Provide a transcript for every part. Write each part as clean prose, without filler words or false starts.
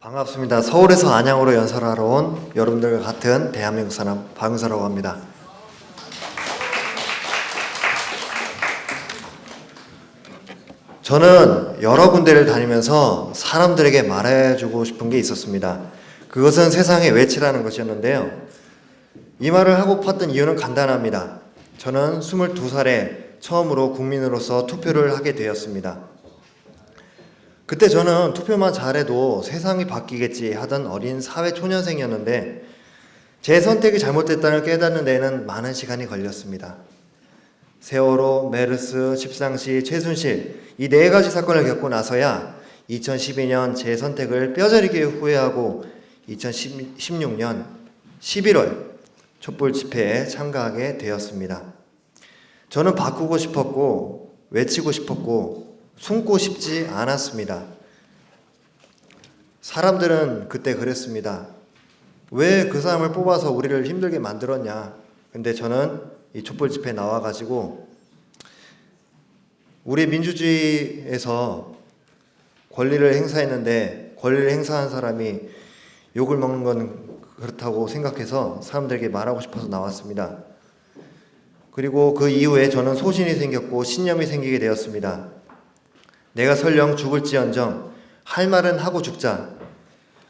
반갑습니다. 서울에서 안양으로 연설하러 온 여러분들과 같은 대한민국 사람 박은서라고 합니다. 저는 여러 군데를 다니면서 사람들에게 말해주고 싶은 게 있었습니다. 그것은 세상에 외치라는 것이었는데요. 이 말을 하고팠던 이유는 간단합니다. 저는 22살에 처음으로 국민으로서 투표를 하게 되었습니다. 그때 저는 투표만 잘해도 세상이 바뀌겠지 하던 어린 사회초년생이었는데 제 선택이 잘못됐다는 걸 깨닫는 데에는 많은 시간이 걸렸습니다. 세월호, 메르스, 십상시, 최순실 이 네 가지 사건을 겪고 나서야 2012년 제 선택을 뼈저리게 후회하고 2016년 11월 촛불 집회에 참가하게 되었습니다. 저는 바꾸고 싶었고 외치고 싶었고 숨고 싶지 않았습니다. 사람들은 그때 그랬습니다. 왜 그 사람을 뽑아서 우리를 힘들게 만들었냐. 근데 저는 이 촛불 집회에 나와가지고 우리 민주주의에서 권리를 행사했는데 권리를 행사한 사람이 욕을 먹는 건 그렇다고 생각해서 사람들에게 말하고 싶어서 나왔습니다. 그리고 그 이후에 저는 소신이 생겼고 신념이 생기게 되었습니다. 내가 설령 죽을지언정 할 말은 하고 죽자.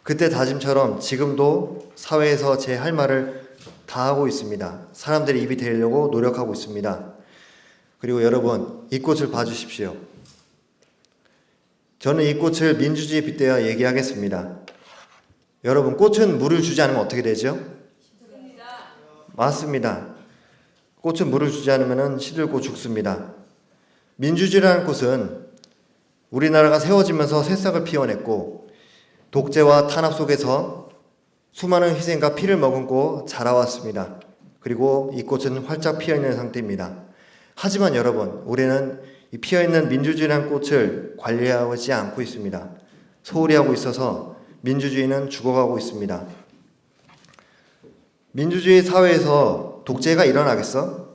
그때 다짐처럼 지금도 사회에서 제 할 말을 다 하고 있습니다. 사람들이 입이 되려고 노력하고 있습니다. 그리고 여러분, 이 꽃을 봐주십시오. 저는 이 꽃을 민주주의에 빗대어 얘기하겠습니다. 여러분, 꽃은 물을 주지 않으면 어떻게 되죠? 맞습니다. 꽃은 물을 주지 않으면 시들고 죽습니다. 민주주의라는 꽃은 우리나라가 세워지면서 새싹을 피워냈고 독재와 탄압 속에서 수많은 희생과 피를 머금고 자라왔습니다. 그리고 이 꽃은 활짝 피어있는 상태입니다. 하지만 여러분, 우리는 이 피어있는 민주주의라는 꽃을 관리하지 않고 있습니다. 소홀히 하고 있어서 민주주의는 죽어가고 있습니다. 민주주의 사회에서 독재가 일어나겠어?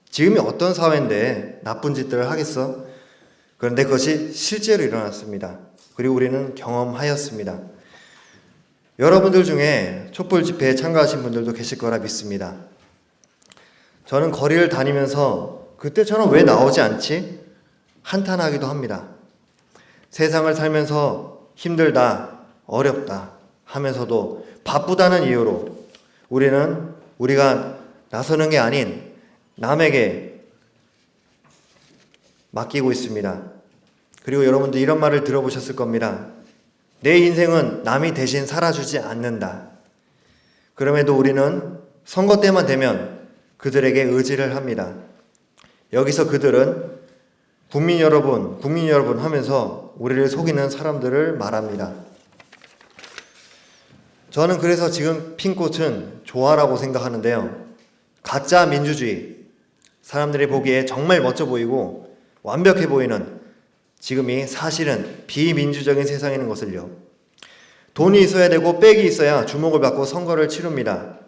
지금이 어떤 사회인데 나쁜 짓들을 하겠어? 그런데 그것이 실제로 일어났습니다. 그리고 우리는 경험하였습니다. 여러분들 중에 촛불 집회에 참가하신 분들도 계실 거라 믿습니다. 저는 거리를 다니면서 그때처럼 왜 나오지 않지? 한탄하기도 합니다. 세상을 살면서 힘들다, 어렵다 하면서도 바쁘다는 이유로 우리가 나서는 게 아닌 남에게 맡기고 있습니다. 그리고 여러분도 이런 말을 들어보셨을 겁니다. 내 인생은 남이 대신 살아주지 않는다. 그럼에도 우리는 선거 때만 되면 그들에게 의지를 합니다. 여기서 그들은 국민 여러분 하면서 우리를 속이는 사람들을 말합니다. 저는 그래서 지금 핀 꽃은 조화라고 생각하는데요. 가짜 민주주의, 사람들이 보기에 정말 멋져 보이고 완벽해 보이는 지금이 사실은 비민주적인 세상인 것을요. 돈이 있어야 되고 빽이 있어야 주목을 받고 선거를 치릅니다.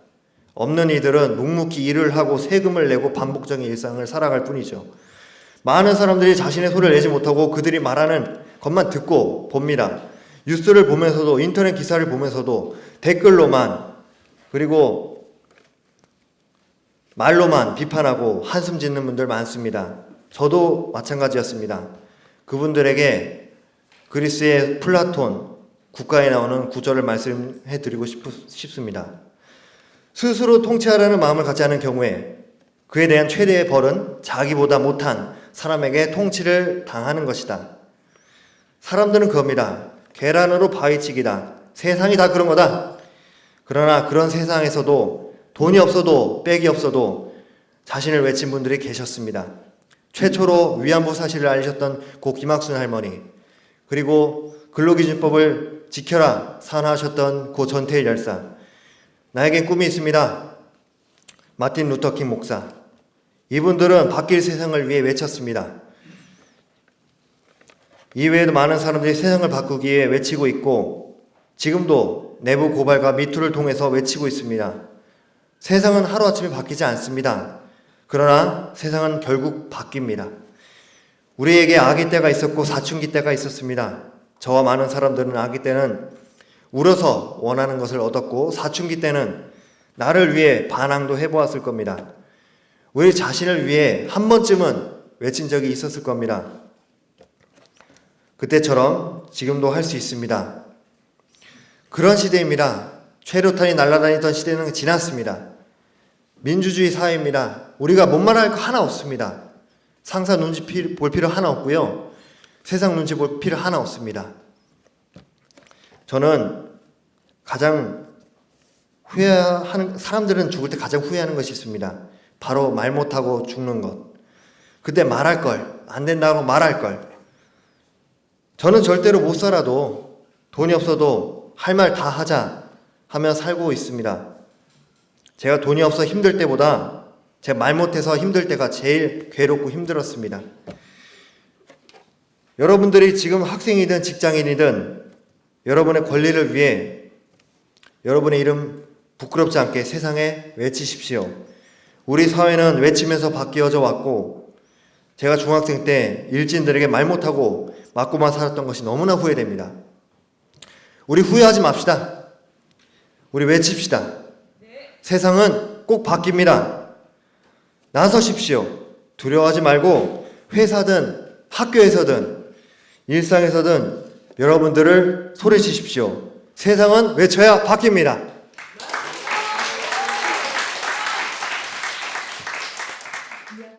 없는 이들은 묵묵히 일을 하고 세금을 내고 반복적인 일상을 살아갈 뿐이죠. 많은 사람들이 자신의 소리를 내지 못하고 그들이 말하는 것만 듣고 봅니다. 뉴스를 보면서도 인터넷 기사를 보면서도 댓글로만 그리고 말로만 비판하고 한숨 짓는 분들 많습니다. 저도 마찬가지였습니다. 그분들에게 그리스의 플라톤 국가에 나오는 구절을 말씀해 드리고 싶습니다. 스스로 통치하려는 마음을 갖지 않은 경우에 그에 대한 최대의 벌은 자기보다 못한 사람에게 통치를 당하는 것이다. 사람들은 그겁니다. 계란으로 바위치기다. 세상이 다 그런 거다. 그러나 그런 세상에서도 돈이 없어도 빽이 없어도 자신을 외친 분들이 계셨습니다. 최초로 위안부 사실을 알리셨던 고 김학순 할머니, 그리고 근로기준법을 지켜라 선언하셨던 고 전태일 열사, 나에겐 꿈이 있습니다. 마틴 루터킹 목사, 이분들은 바뀔 세상을 위해 외쳤습니다. 이외에도 많은 사람들이 세상을 바꾸기 위해 외치고 있고 지금도 내부 고발과 미투를 통해서 외치고 있습니다. 세상은 하루아침에 바뀌지 않습니다. 그러나 세상은 결국 바뀝니다. 우리에게 아기 때가 있었고 사춘기 때가 있었습니다. 저와 많은 사람들은 아기 때는 울어서 원하는 것을 얻었고 사춘기 때는 나를 위해 반항도 해보았을 겁니다. 우리 자신을 위해 한 번쯤은 외친 적이 있었을 겁니다. 그때처럼 지금도 할 수 있습니다. 그런 시대입니다. 최루탄이 날아다니던 시대는 지났습니다. 민주주의 사회입니다. 우리가 못말할 거 하나 없습니다. 상사 눈치 볼 필요 하나 없고요. 세상 눈치 볼 필요 하나 없습니다. 저는 가장 후회하는, 사람들은 죽을 때 가장 후회하는 것이 있습니다. 바로 말 못하고 죽는 것. 그때 말할 걸, 안 된다고 말할 걸. 저는 절대로 못 살아도 돈이 없어도 할 말 다 하자 하며 살고 있습니다. 제가 돈이 없어 힘들 때보다 제가 말 못해서 힘들 때가 제일 괴롭고 힘들었습니다. 여러분들이 지금 학생이든 직장인이든 여러분의 권리를 위해 여러분의 이름 부끄럽지 않게 세상에 외치십시오. 우리 사회는 외치면서 바뀌어져 왔고 제가 중학생 때 일진들에게 말 못하고 맞고만 살았던 것이 너무나 후회됩니다. 우리 후회하지 맙시다. 우리 외칩시다. 세상은 꼭 바뀝니다. 나서십시오. 두려워하지 말고 회사든 학교에서든 일상에서든 여러분들을 소리치십시오. 세상은 외쳐야 바뀝니다.